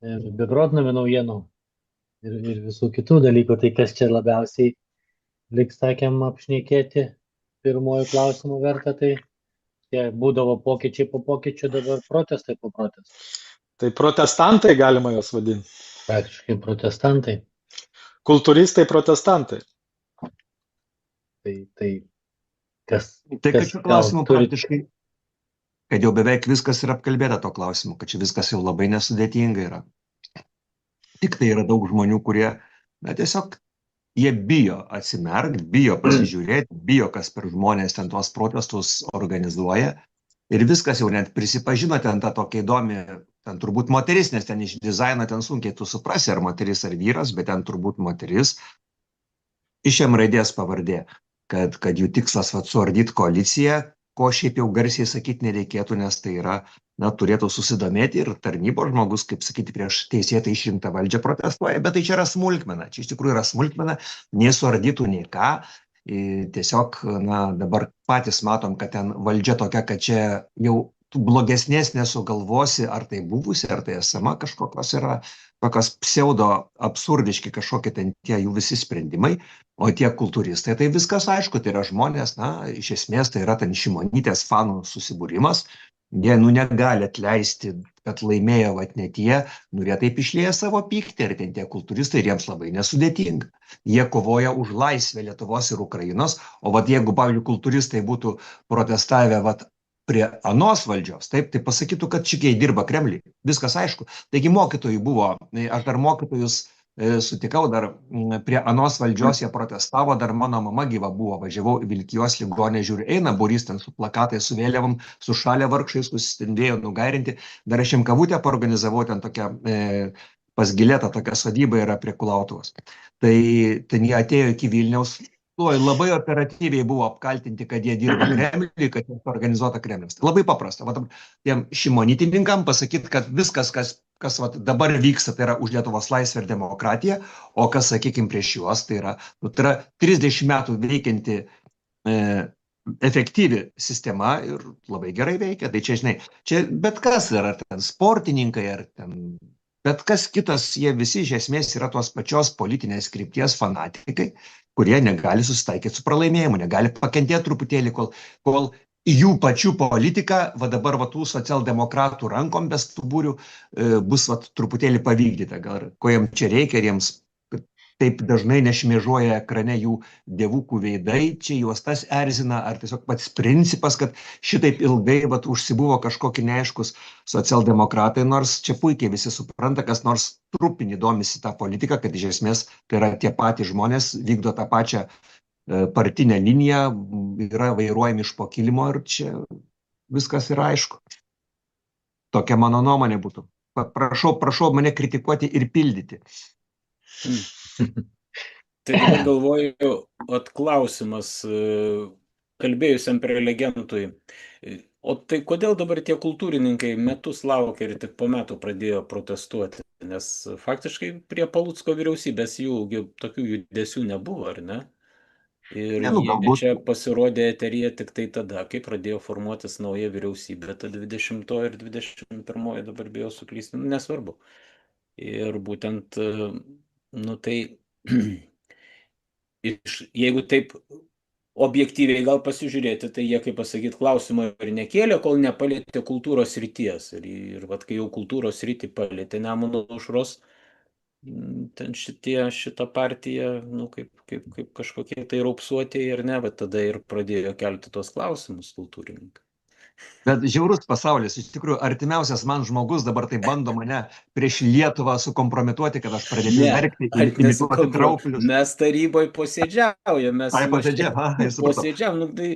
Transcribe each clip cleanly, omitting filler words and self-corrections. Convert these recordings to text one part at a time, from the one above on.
ir beprotnamių naujienų ir visų kitų dalykų. Tai kas čia labiausiai liks, sakėm, apšnekėti pirmojų klausimų verta, tai tie būdavo pokyčiai po pokyčių, dabar protestai po protestų. Tai protestantai galima juos vadinti. Praktiškai protestantai. Kultūristai protestantai. Tai kas, Tai kad kas šiuo gal klausimu turi praktiškai, kad jau beveik viskas yra apkalbėta to klausimu, kad čia viskas jau labai nesudėtinga yra. Tik tai yra daug žmonių, kurie, na, tiesiog jie bijo atsimerkti, bijo pasižiūrėti, bijo, kas per žmonės ten tuos protestus organizuoja. Ir viskas jau net prisipažino ten tą tokia įdomi, ten turbūt moteris, nes ten iš dizaino ten sunkiai tu suprasi, ar moteris, ar vyras, bet ten turbūt moteris. Iš M raidės pavardė, kad jų tikslas suardyti koaliciją, ko šiaip jau garsiai sakyti nereikėtų, nes tai yra, na, turėtų susidomėti ir tarnybos žmogus, kaip sakyti, prieš teisėtai išrinktą valdžią protestuoja, bet tai čia yra smulkmena, čia iš tikrųjų yra smulkmena, nei suardytų, nei ką. Tiesiog, na, dabar patys matom, kad ten valdžia tokia, kad čia jau blogesnės nesugalvosi, ar tai buvusi, ar tai esama kažkokios yra, tokios pseudo absurdiški kažkokie ten tie jų visi sprendimai, o tie kultūristai, tai viskas aišku, tai yra žmonės, na, iš esmės tai yra ten Šimonytės fanų susibūrimas, jie, nu, negali atleisti, kad laimėjo vat ne tie, nu, jie taip išlieja savo pyktį, ir ten tie kultūristai, ir jiems labai nesudėtinga. Jie kovoja už laisvę Lietuvos ir Ukrainos, o vat jeigu, pavyzdžiui, kultūristai būtų protestavę vat prie anos valdžios, taip, tai pasakytų, kad šikiai dirba Kremliui. Viskas aišku. Taigi mokytojų buvo, aš dar mokytojus sutikau, dar prie anos valdžios jie protestavo, dar mano mama gyva buvo, važiavau į Vilkijos ligonę, žiūriu, eina būrys ten su plakatais, su vėliavom, su šalia vargšais, susistendėjo nugairinti, dar aš jiem kavutę paorganizavau, ten tokia pas Giletą tokia sodyba yra prie Kulautuvos. Tai ten jie atėjo iki Vilniaus, labai operatyviai buvo apkaltinti, kad jie dirba Kremliui, kad jie organizuota Kremlius. Tai labai paprasta. Vat, tiem šimonytininkam pasakyti, kad viskas, kas vat, dabar vyksta, tai yra už Lietuvos laisvę ir demokratiją, o kas, sakykime, prieš juos, tai yra 30 metų veikianti efektyvi sistema ir labai gerai veikia. Tai čia, žinai, čia bet kas yra, ten sportininkai, ar ten bet kas kitas, jie visi iš esmės yra tos pačios politinės krypties fanatikai, kurie negali susitaikyti su pralaimėjimu, negali pakentėti truputėlį, kol jų pačių politika, va dabar va tų socialdemokratų rankom bestuburių bus va truputėlį pavykdyta. Gal ko jiems čia reikia, ir jiems taip dažnai nešmėžuoja ekrane jų dievukų veidai, čia juos tas erzina, ar tiesiog pats principas, kad šitaip ilgai va užsibuvo kažkokie neaiškus socialdemokratai, nors čia puikiai visi supranta, kas nors trupinį domisi tą politiką, kad iš esmės tai yra tie patys žmonės, vykdo tą pačią partinę liniją, yra vairuojami iš po kilimo, ir čia viskas yra aišku. Tokia mano nuomonė būtų. Prašau mane kritikuoti ir pildyti. Tai dabar galvoju, klausimas kalbėjusiam prelegentui. O tai kodėl dabar tie kultūrininkai metus laukia ir tik po metų pradėjo protestuoti? Nes faktiškai prie Palucko vyriausybės jų tokių judesių nebuvo, ar ne? Ir jie čia pasirodė eteryje tik tai tada, kai pradėjo formuotis nauja vyriausybė, ta 20 ir 21, dabar bijau suklysti, nesvarbu. Ir būtent, nu tai, jeigu taip objektyviai gal pasižiūrėti, tai jie, kaip pasakyti, klausimą ir nekėlė, kol nepalėtė kultūros srities. Ir vat, kai jau kultūros sritį palėtė Nemuno aušros, ten šita partija, nu, kaip kažkokie tai raupsuotieji, ar ne, bet tada ir pradėjo kelti tos klausimus kultūrininkai. Bet žiaurus pasaulis, iš tikrųjų, artimiausias man žmogus dabar tai bando mane prieš Lietuvą sukompromituoti, kad aš pradėčiau verkti ir imituoti traukulius. Mes taryboje posėdžiaujame, nu, tai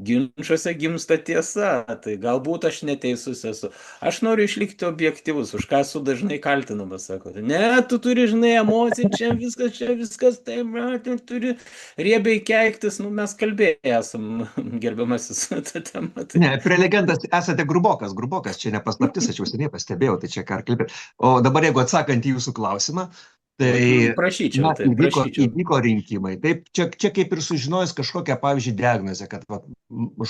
ginčuose gimsta tiesa, tai galbūt aš neteisus esu. Aš noriu išlikti objektyvus, už ką esu dažnai kaltinamas, sako. Ne, tu turi, žinai, emociją, čia viskas, taip, turi riebiai keiktis, nu, mes kalbėjai esam, gerbiamasis, tą temą. Ne, prelegentas, esate grubokas, čia nepaslaptis, aš jau seniai pastebėjau, tai čia ką ar kalbėt. O dabar, jeigu atsakant į jūsų klausimą, tai įvyko rinkimai. Taip, čia kaip ir sužinojus kažkokią, pavyzdžiui, diagnozę, kad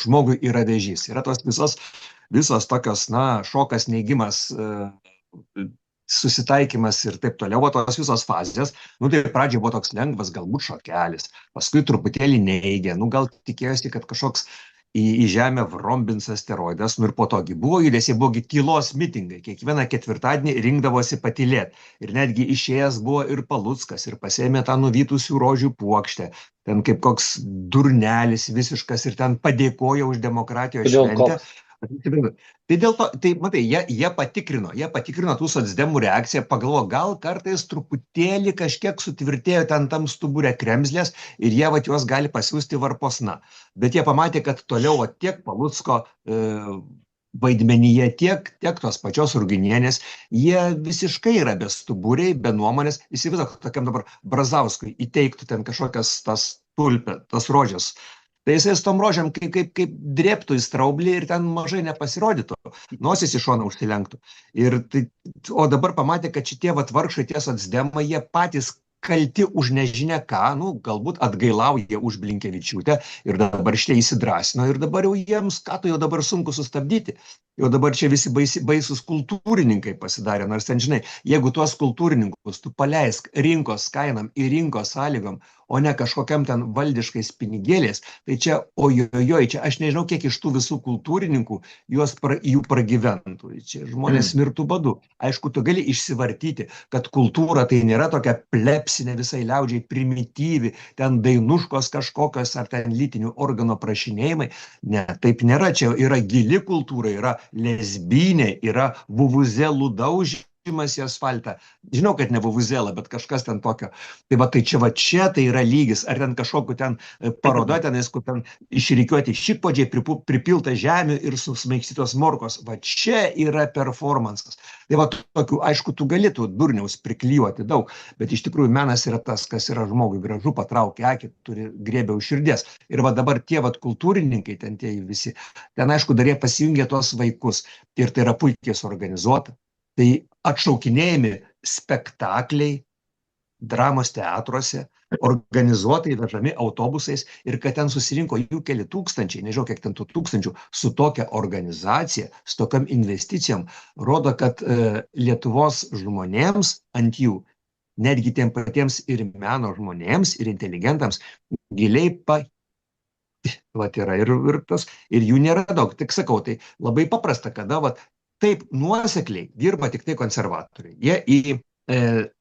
žmogui yra vėžys. Yra tos visos tokios, na, šokas, neigimas susitaikymas ir taip toliau, o tos visos fazės, nu tai pradžioje buvo toks lengvas, galbūt šokelis, paskui truputėlį neigė, nu gal tikėjosi, kad kažkoks į Žemę vrombins asteroidas, nu ir po togi buvo judesiai, buvogi tylos mitingai, kiekvieną ketvirtadienį rinkdavosi patylėti. Ir netgi išėjęs buvo ir Paluckas, ir pasėmė tą nuvytusių rožių puokštę, ten kaip koks durnelis visiškas ir ten padėkojo už demokratijos Kodėl šventę. koks? Tai dėl to, tai matai, jie patikrino tų socdemų reakciją, pagalvojo, gal kartais truputėlį kažkiek sutvirtėjo ten tam stuburė kremzlės ir jie vat juos gali pasiūsti varposna. Bet jie pamatė, kad toliau vat, tiek Palucko vaidmenyje, tiek tos pačios Ruginienės, jie visiškai yra bestuburiai, be nuomonės. Įsivaizduok, tokiam dabar Brazauskui įteiktų ten kažkokias tas tulpė, tas rožės. Tai jisai su tom rožėm kaip drėptų į straublį ir ten mažai nepasirodytų, nosis į šoną užsilenktų. O dabar pamatė, kad šitie vat vargšai tie socdemai, jie patys kalti už nežinia ką, nu, galbūt atgailauja už Blinkevičiūtę ir dabar šitie įsidrąsino ir dabar jau jiems, ką tu jau dabar sunku sustabdyti. Jau dabar čia visi baisus kultūrininkai pasidarė, nors ten, žinai, jeigu tuos kultūrininkus tu paleisk rinkos kainam ir rinkos sąlygom, o ne kažkokiam ten valdiškais pinigėlės, tai čia, ojojoj, čia aš nežinau, kiek iš tų visų kultūrininkų jų pragyventų. Čia žmonės mirtų badu. Aišku, tu gali išsivartyti, kad kultūra tai nėra tokia plepsinė visai liaudžiai primityvi, ten dainuškos kažkokios ar ten lytinių organų prašinėjimai. Ne, taip nėra. Čia yra gili kultūra, yra lesbinė, yra vuvuzelų daužymas į asfaltą. Žinau, kad ne vuvuzela, bet kažkas ten tokio. Tai va, tai čia tai yra lygis. Ar ten kažkokiu ten paroda tenais, kur ten išrikiuoti šikpodžiai, pripilta žemių ir susmaikstytos morkos. Va čia yra performansas. Tai va, tokių, aišku, tu galėtų durniaus priklijuoti daug, bet iš tikrųjų menas yra tas, kas yra žmogui gražu, patraukia akį, turi griebia už širdies. Ir va dabar tie va kultūrininkai, ten tie visi, ten aišku dar jie pasijungia tuos vaikus ir tai yra puikiai suorganizuota. Tai atšaukinėjami spektakliai dramos teatruose, organizuotai vežami autobusais ir kad ten susirinko jų keli tūkstančiai, nežinau kiek ten tų tūkstančių, su tokia organizacija, su tokiam investicijom, rodo, kad Lietuvos žmonėms ant jų, netgi tiem patiems ir meno žmonėms, ir inteligentams, giliai vat yra ir jų nėra daug. Tik sakau, tai labai paprasta, kada vat taip nuosekliai dirba tik tai konservatoriai. Jie į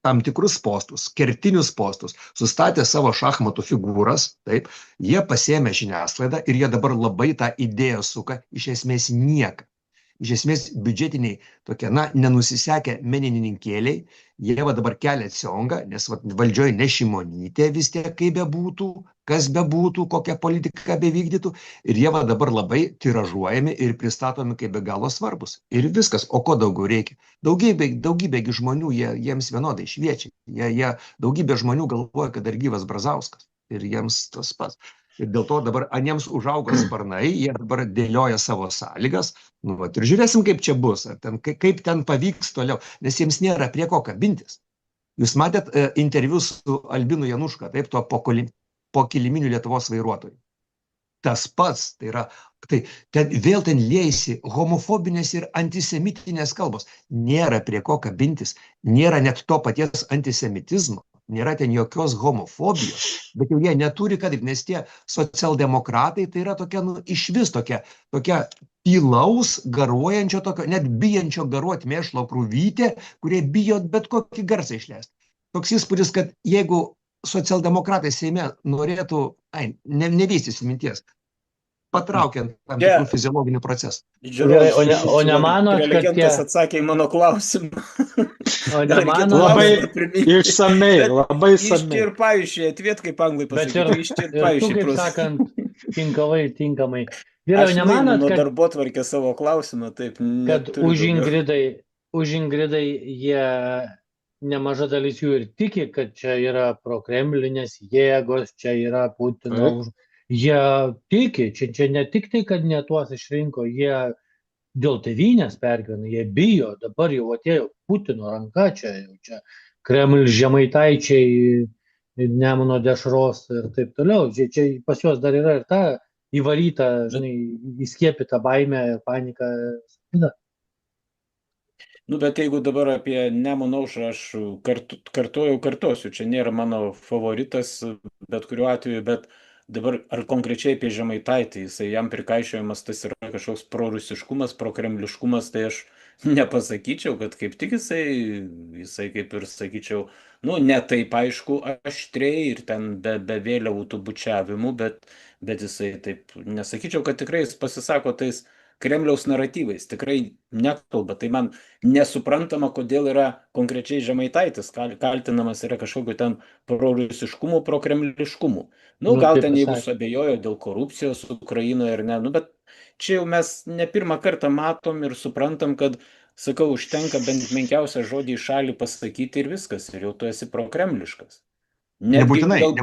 tam tikrus postus, kertinius postus, sustatė savo šachmatų figūras, taip, jie pasėmė žiniasklaidą ir jie dabar labai tą idėją suka, iš esmės nieką. Iš esmės biudžetiniai tokie, nenusisekę menininkėliai, jie va dabar kelia ciongą, nes valdžioje ne Šimonytė vis tiek kaip bebūtų, kas bebūtų, kokią politiką bevykdytų, ir jie va dabar labai tiražuojami ir pristatomi kaip be galo svarbus. Ir viskas, o ko daugiau reikia? Daugybėgi žmonių jiems vienodai šviečia. Daugybė žmonių galvoja, kad dar gyvas Brazauskas ir jiems tas pats. Ir dėl to dabar aniems užaugo sparnai, jie dabar dėlioja savo sąlygas. Nu, vat, ir žiūrėsim, kaip čia bus, kaip ten pavyks toliau, nes jiems nėra prie ko kabintis. Jūs matėt interviu su Albinu Januška, taip, tuo po kiliminių Lietuvos vairuotojų. Tas pats, tai yra, vėl ten liejasi homofobinės ir antisemitinės kalbos. Nėra prie ko kabintis, nėra net to paties antisemitizmo. Nėra ten jokios homofobijos, bet jau jie neturi ką daryti, nes tie socialdemokratai tai yra tokia, iš vis tokia tylaus, garuojančio, tokio, net bijančio garuoti mėšlo krūvytė, kurie bijo bet kokį garsą išleisti. Toks įspūdis, kad jeigu socialdemokratai Seime norėtų, nevystysi minties, patraukiant tam tikrų fiziologinių procesų. O nemanot, kad tie... atsakė į mano klausimą. O nemanot... Labai išsamei, labai išsamei. Ištirpaišiai, atviet kaip anglai pasakyti, ištirpaišiai. Ir tu, kaip sakant, tinkamai. Aš nemanot, kad... darbotvarkę savo klausimą, taip. Kad už Ingridai jie nemaža dalis jų ir tiki, kad čia yra prokremlinės jėgos, čia yra Putino už... Jie tiki, čia ne tik tai, kad ne tuos išrinko, jie dėl tėvynės pergyvena, jie bijo, dabar jau atėjo Putino ranka, čia Kreml žemaitaičiai, Nemuno dešros ir taip toliau. Čia pas juos dar yra ir ta įvaryta, žinai, įskiepyta baimė ir panika. Nu, bet jeigu dabar apie Nemuno aušrą aš kartosiu, čia nėra mano favoritas, bet kuriuo atveju, bet dabar ar konkrečiai apie Žemaitaitį, jisai jam prikaišiojamas tas yra kažkoks prorusiškumas, prokremliškumas, tai aš nepasakyčiau, kad kaip tik jisai kaip ir sakyčiau, nu, ne taip aišku, aštriai ir ten be vėliavų tų bučiavimų, bet jisai taip, nesakyčiau, kad tikrai jis pasisako tais Kremliaus naratyvais, tikrai nekalba, tai man nesuprantama, kodėl yra konkrečiai Žemaitaitis kaltinamas yra kažkokiu ten prorusiškumu, prokremliškumu. Nu, gal kaip ten jeigu pasakė. suabejojo dėl korupcijos Ukrainoje ar ne, nu, bet čia jau mes ne pirmą kartą matom ir suprantam, kad, sakau, užtenka bent menkiausią žodį į šalį pasakyti ir viskas, ir jau tu esi prokremliškas. Netgi Nebūtinai, gal,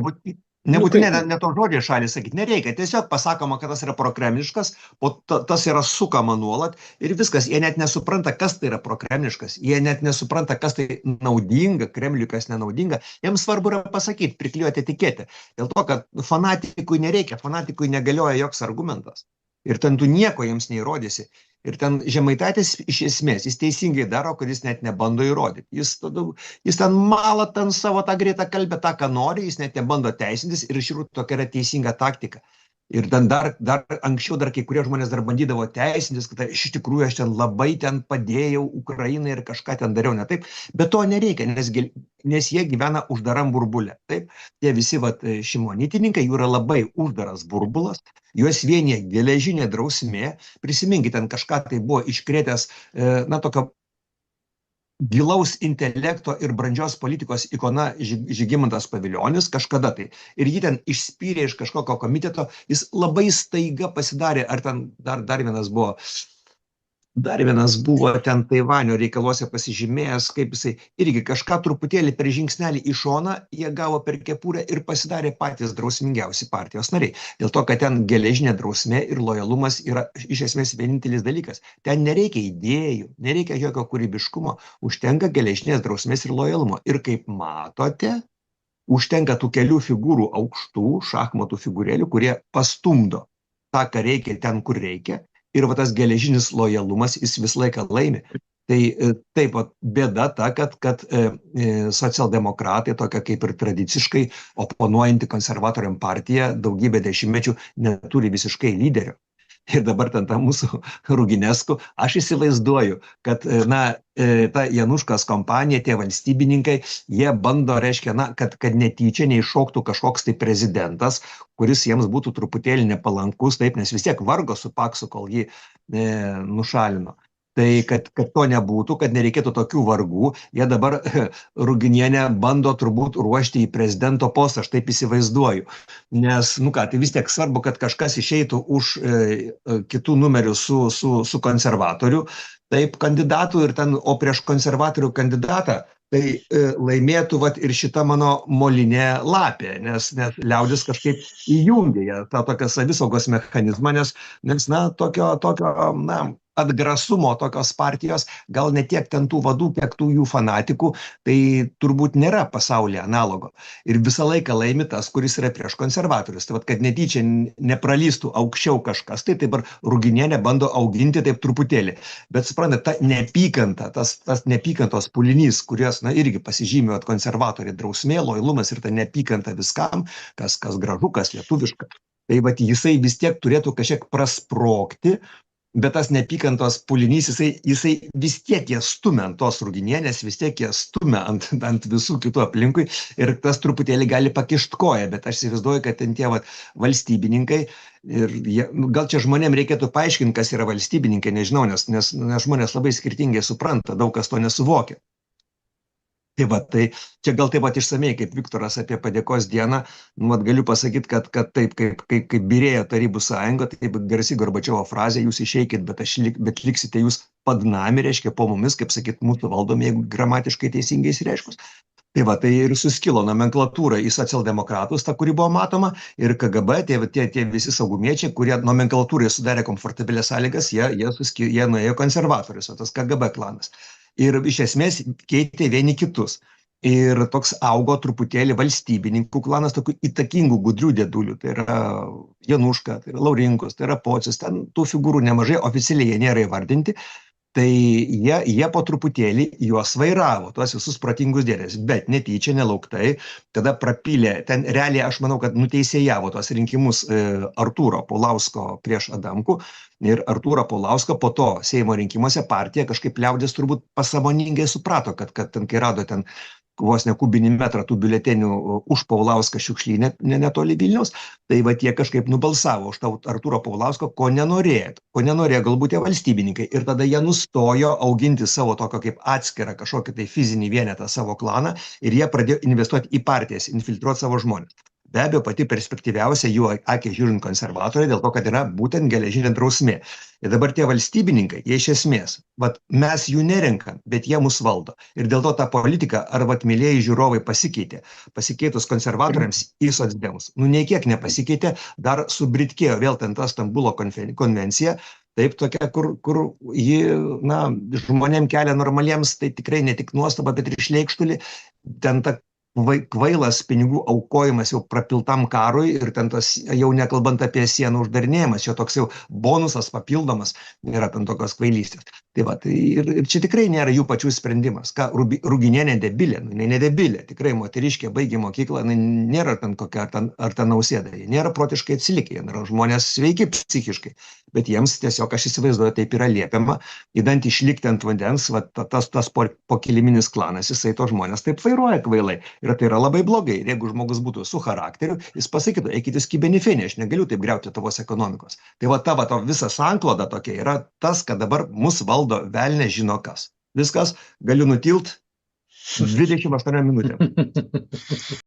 nebūtinai kaip? ne to žodžio šalį sakyti, nereikia. Tiesiog pasakoma, kad tas yra prokremliškas, o tas yra sukama nuolat ir viskas. Jie net nesupranta, kas tai yra prokremliškas. Jie net nesupranta, kas tai naudinga, Kremliui kas nenaudinga. Jiems svarbu yra pasakyti, priklijuoti etiketę. Dėl to, kad fanatikui nereikia, fanatikui negalioja joks argumentas. Ir ten tu nieko jiems neįrodysi. Ir ten Žemaitaitis iš esmės, jis teisingai daro, kad jis net nebando įrodyti. Jis ten mala ten savo tą greitą kalbę, tą, ką nori, jis net nebando teisintis ir iš tikrųjų tokia yra teisinga taktika. Ir ten dar anksčiau, kai kurie žmonės dar bandydavo teisintis, kad iš tikrųjų aš ten labai ten padėjau Ukrainai ir kažką ten dariau ne taip, bet to nereikia, nes jie gyvena uždaram burbulė. Taip, tie visi šimonytininkai, jų yra labai uždaras burbulas, juos vienyje geležinė drausmė, prisiminkite, ten kažką tai buvo iškrėtęs, na, tokio gilaus intelekto ir brandžios politikos ikona Žygimantas Pavilionis kažkada tai. Ir jį ten išspyrė iš kažkokio komiteto, jis labai staiga pasidarė, ar ten dar vienas buvo ten Taivanio reikaluose pasižymėjęs, kaip jisai irgi kažką truputėlį per žingsnelį į šoną jie gavo per kepurę ir pasidarė patys drausmingiausi partijos nariai. Dėl to, kad ten geležinė drausmė ir lojalumas yra iš esmės vienintelis dalykas. Ten nereikia idėjų, nereikia jokio kūrybiškumo, užtenka geležinės drausmės ir lojalumo. Ir kaip matote, užtenka tų kelių figūrų aukštų, šachmatų figūrėlių, kurie pastumdo tą, ką reikia ten, kur reikia. Ir va tas geležinis lojalumas, jis visą laiką laimi. Tai taip pat bėda ta, kad socialdemokratai, tokia kaip ir tradiciškai oponuojanti konservatoriam partija, daugybę dešimtmečių neturi visiškai lyderio. Ir dabar ten ta mūsų Ruginesku, aš įsivaizduoju, kad ta Januškos kompanija, tie valstybininkai, jie bando, reiškia, kad netyčia neiššoktų kažkoks tai prezidentas, kuris jiems būtų truputėlį nepalankus, taip, nes vis tiek vargo su Paksu, kol jį nušalino. Tai kad to nebūtų, kad nereikėtų tokių vargų, jie dabar Ruginienę bando turbūt ruošti į prezidento postą, aš taip įsivaizduoju. Nes, tai vis tiek svarbu, kad kažkas išeitų už kitų numerių su konservatorių, taip, kandidatų ir ten, o prieš konservatorių kandidatą, tai laimėtų ir šita mano molinė lapė, nes liaudis kažkaip įjungė tą tokią savisaugos mechanizmą, nes tokio atgrasumo tokios partijos, gal ne tiek ten tų vadų, kiek tų jų fanatikų, tai turbūt nėra pasaulyje analogo. Ir visą laiką laimi tas, kuris yra prieš konservatorius. Tai kad netyčia nepralystų aukščiau kažkas, tai dabar Ruginienė bando auginti taip truputėlį. Bet suprantate, ta neapykanta, tas neapykantos pulinys, kurios, irgi pasižymėjo konservatoriai, drausmė, lojalumas ir ta neapykanta viskam, kas gražu, kas lietuviška. Tai jisai vis tiek turėtų kažkiek prasprogti, bet tas neapykantos pulinys, jisai vis tiek jie stumia ant tos Ruginienės, vis tiek jie stumia ant visų kitų aplinkui ir tas truputėlį gali pakišt koją, bet aš įsivaizduoju, kad ten tie valstybininkai, ir gal čia žmonėm reikėtų paaiškinti, kas yra valstybininkai, nežinau, nes žmonės labai skirtingai supranta, daug kas to nesuvokia. Tai čia gal taip pat išsamei, kaip Viktoras apie padėkos dieną, galiu pasakyti, kad taip, kaip byrėjo Tarybų sąjunga, taip garsi Gorbačiovo frazė, jūs išeikit, bet liksite jūs padnami, reiškia po mumis, kaip sakyt, mūsų valdomi, jeigu gramatiškai teisingai išreiškus. Tai ir suskilo nomenklatūra į socialdemokratus, ta, kuri buvo matoma, ir KGB, tie visi saugumiečiai, kurie nomenklatūrai sudarė komfortabilias sąlygas, jie nuėjo konservatorius, o tas KGB klanas. Ir iš esmės keitė vieni kitus. Ir toks augo truputėlį valstybininkų klanas, tokių įtakingų gudrių dėdulių. Tai yra Januška, tai yra Laurinkus, tai yra Pocius, ten tų figūrų nemažai, oficialiai jie nėra įvardinti. Tai jie po truputėlį juos vairavo, tuos visus protingus dėdės, bet netyčia, nelauktai, tada prapylė, ten realiai aš manau, kad nuteisėjavo tuos rinkimus Artūro Paulausko prieš Adamkų ir Artūro Paulausko po to Seimo rinkimuose partija kažkaip liaudės turbūt pasąmoningai suprato, kad ten, kai rado ten vos ne kubinį metrą tų biuletenių už Paulauską šiukšlyne netoli Vilniaus, tai va tie kažkaip nubalsavo už Artūro Paulausko, ko nenorėjo galbūt tie valstybininkai. Ir tada jie nustojo auginti savo tokio kaip atskirą kažkokį tai fizinį vienetą savo klaną ir jie pradėjo investuoti į partijas, infiltruoti savo žmonės. Be abejo, pati perspektyviausia jų akį žiūrint konservatoriai, dėl to, kad yra būtent geležinė drausmė. Ir dabar tie valstybininkai, jie iš esmės, mes jų nerenkam, bet jie mus valdo. Ir dėl to ta politika, ar mylėjai žiūrovai pasikeitė. Pasikeitus konservatoriams į socdemus. Nei kiek nepasikeitė, dar subritkėjo vėl ten ta Stambulo konvencija, taip tokia, kur ji, žmonėm kelia normaliems, tai tikrai ne tik nuostaba, bet ir šleikštulį, ten ta kvailas pinigų aukojimas jau prapiltam karui ir ten tas, jau nekalbant apie sienų uždarinėjimas, jo toks jau bonusas papildomas yra ten tokios kvailystės. Tai ir čia tikrai nėra jų pačių sprendimas. Ką, Ruginienė debilė, jinai nedebilė, tikrai moteriškė, baigė mokyklą, nėra ten kokia, ar ten Nausėda, jie nėra protiškai atsilikę, jie yra žmonės sveiki psichiškai, bet jiems tiesiog, aš įsivaizduoju, taip yra liepiama, įdant išlikti ant vandens, tas pokiliminis klanas, jisai to žmonės taip vairuoja kvailai. Ir tai yra labai blogai. Ir jeigu žmogus būtų su charakteriu, jis pasakytų, eikite skibenifenį, aš negaliu taip griauti tavos ekonomikos. Tai ta visa sankloda tokia yra tas, kad dabar mus valdo velnė žino kas. Viskas, galiu nutilt 28 minutėm.